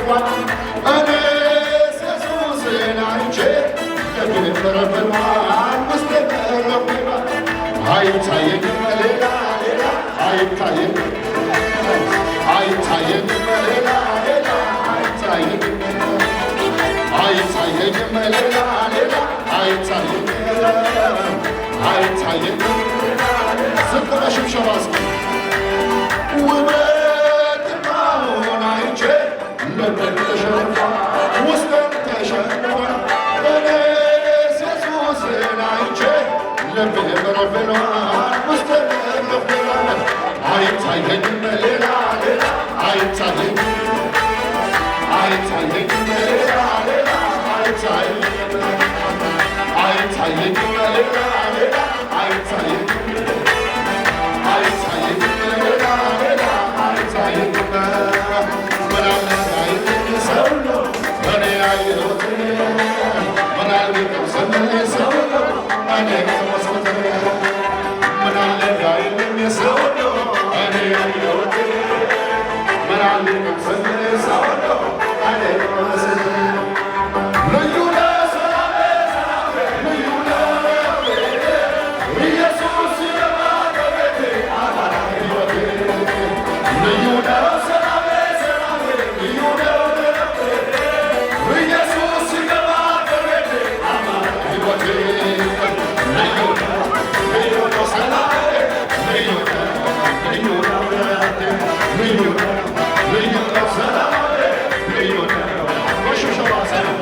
አሸንፏል። እኔስ ኢየሱስን አይቼ ልቤ በረፍዷል። ውስጤ ተረፍዷል። አይታየኝም ሌላ አይታየኝም አይታየኝም ሌላ አይታየኝም አይታየኝም ሌላ አይታየኝም አይታየኝም ዝቅ በሽብሸባ እስኪ ውበትናውን አይቼ ልቤን ተሸንፏል። ውስጤን ተሸንፏል። እኔስ ኢየሱስን አይቼ ልቤ በረፍዷል። ውስጤ ተረፍዷል። አይታየኝም ሌላ አይታየኝም አይታየኝም ሌላ አይታየኝም አይታየኝም ሌላ አይታየኝም አይታየኝም ሌላ አይታየኝም ምናለ አይተኝ ሰው ነው እኔ ያየሁት ምናል ቢቀምሰኝ ሰው ነው እኔ ቀመስኩት ምናለ አይተኝ ሰው ነው እኔ ያየሁት ምናል ቢቀምሰኝ ሰው ነው እኔ ቀመስኩት ልዩ ነው ሰላሜ ልዩ ነው ኢየሱስ ሲገባ ከቤቴ አማራ ሕይወቴ ልዩ ነው ሰላሜ ልዩ ነው ኢየሱስ ሲገባ ከቤቴ አማራ ሕይወቴ ልዩ ነው ሰላሜ ልዩ ነው ልዩ ነው ልዩ ነው ልዩ ነው ሰላሜ ልዩ ነው በሽብሸባ ሰላም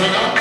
You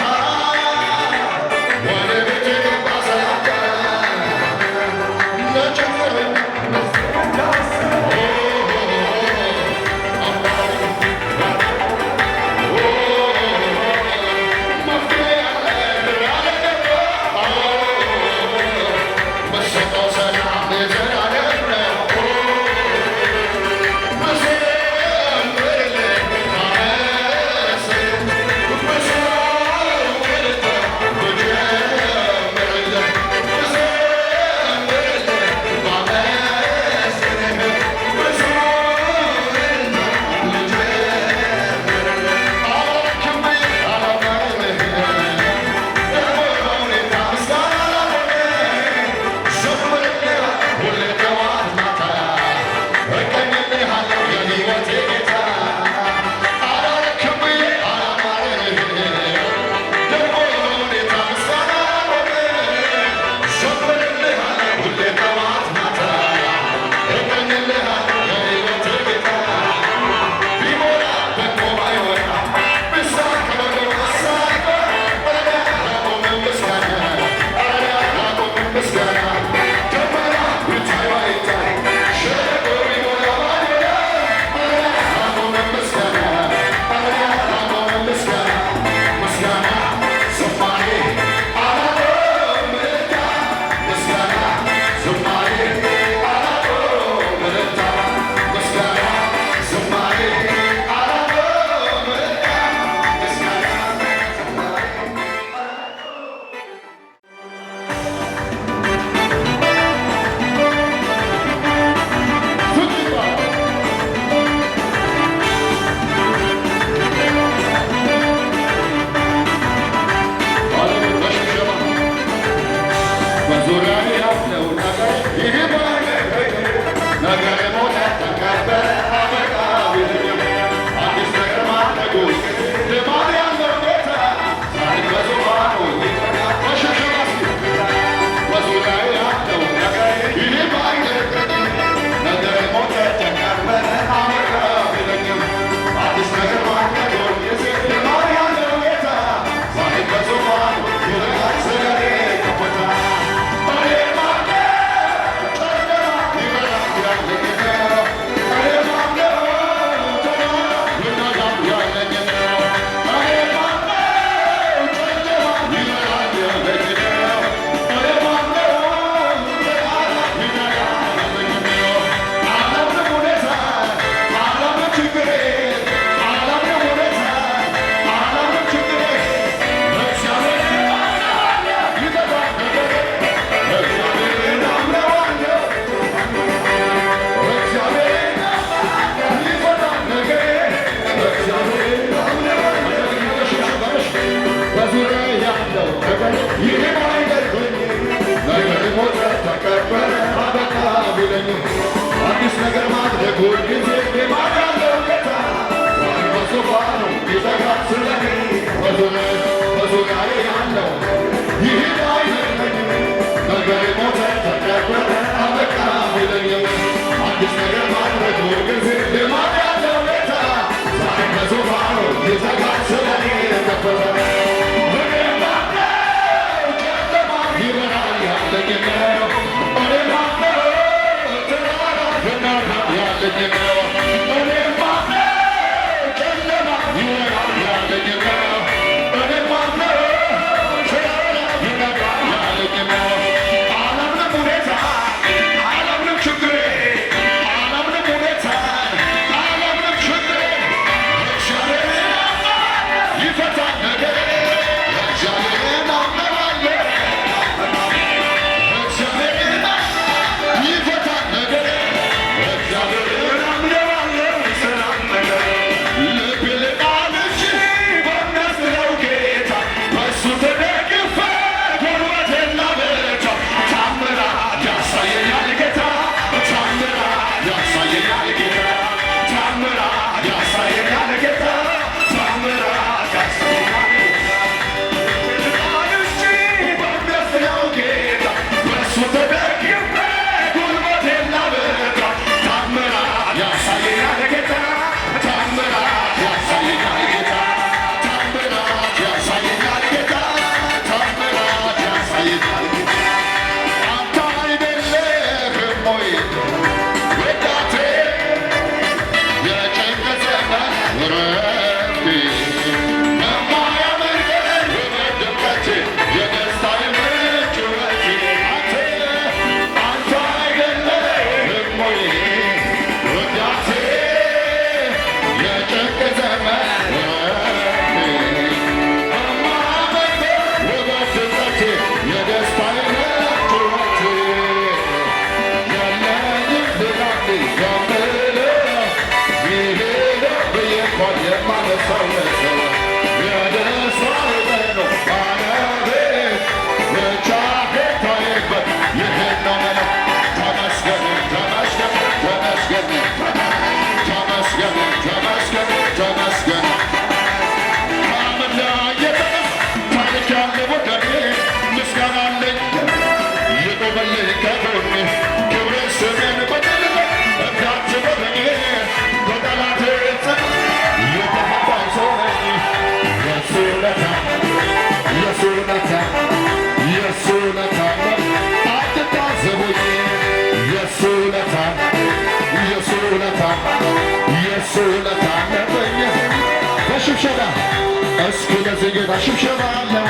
ለዚህ ጌታ ሽብሸባ አለው።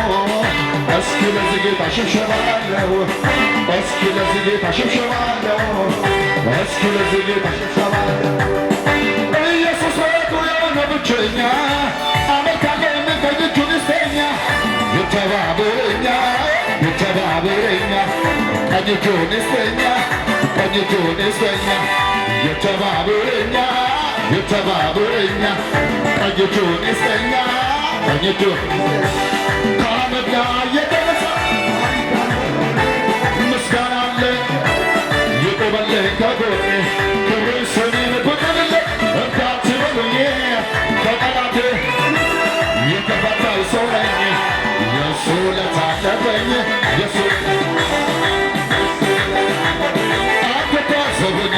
እስኪ ለዚህ ጌታ ሽብሸባ አለው። እስኪ ለዚህ ጌታ ሽብሸባ አለው። እስኪ ለዚህ ጌታ ሽብሸባ አለው። ኢየሱስ በቱ የሆነ ብቸኛ አመልካለሁ ከእጁን ስተኛ ይተባበረኛ ይተባበረኛ ቀኝጁን ስተኛ ቀኝጁን ስተኛ ይተባበረኛ ይተባበረኛ ቀኝጁን ስተኛ ቀኝጁን ከአመድ ጋር የተነሳ ምስጋና አለኝ ይቆመልኝ ከጎኔ ክብር ስሜን ብጥልልኝ እንዳትበሉኝ ከጠላቴ የተፈታው ሰው ነኝ የሱ ውለታ አለብኝ የሱ አትታዘቡኝ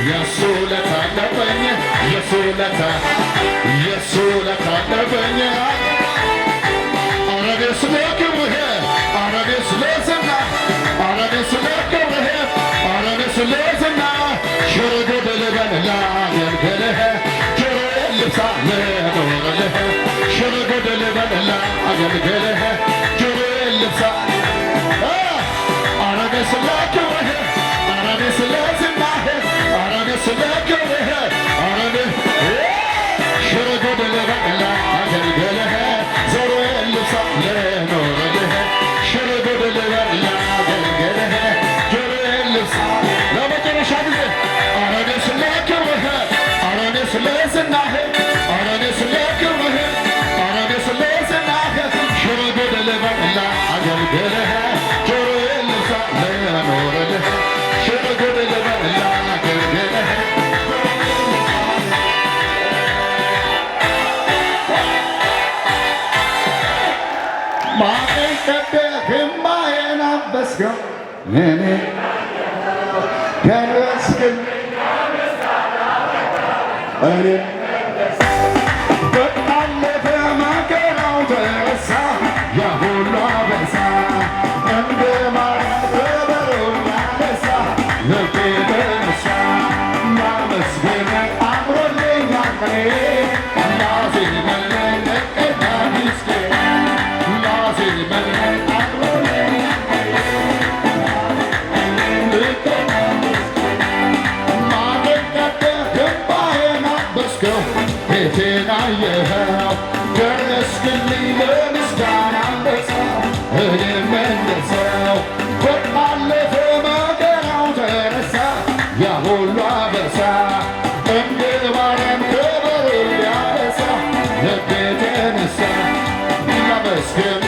የሱ ውለታ አለብኝ የሱ ውለታ የሱ ውለታ አለብኝ አረኔ ስለ ክብርህ አረኔ ስለ ዝና አረኔ ስለ ክብርህ አረኔ ስለ ዝና ሽርጉድ ልበል ላገልግልህ ጆሮዬን ልብሳ ልኖርልህ ሽርጉድ ልበል ላገልግልህ ጆሮዬን ልብሳ አረኔ ስለ ክብርህ አረኔ ስለ ዝናህ አረኔ ስለ ክብርህ አረኔ ሽርጉድ ልበል ላገልግልህ ጆሮዬን ልብሳ ልኖርልህ ሽርጉድ ልበል ላገልግልህ ጆሮዬን ልብሳ ለመጨረሻ ጊዜ አረኔ ስለ ክብርህ አረኔ ስለ ዝናህ አረኔ ስለ ክብርህ አረኔ ስለ ዝናህ ሽርጉድ ልበል ላገልግልህ ጆሮዬን ልብሳ ልኖርልህ ሽርጉድ ልበል ላገልግልህ ማቄን ቀደህ እምባዬን አበስከው እኔ ገለጽክን እኔ በቃለፈ መከራው ተረሳ ያ ሁሉ አበሳ እንደ ማርያም ከበሮን ያነሳ ልቤ ተነሳ ማመስገን አምሮልኛል ቀኔ ላዜመልህ ለቀና ምስኪን ላዜመልህ አምሮልኛል ቤቴን አየኸው ደረስክልኝ ለምስጋና አንበሳ እኔም መለሰው በቃለፈ መከራው ተረሳ ያ ሁሉ አበሳ እንደ ማርያም ከበሮ ሊያነሳ ልቤ ተነሳ ላመስግን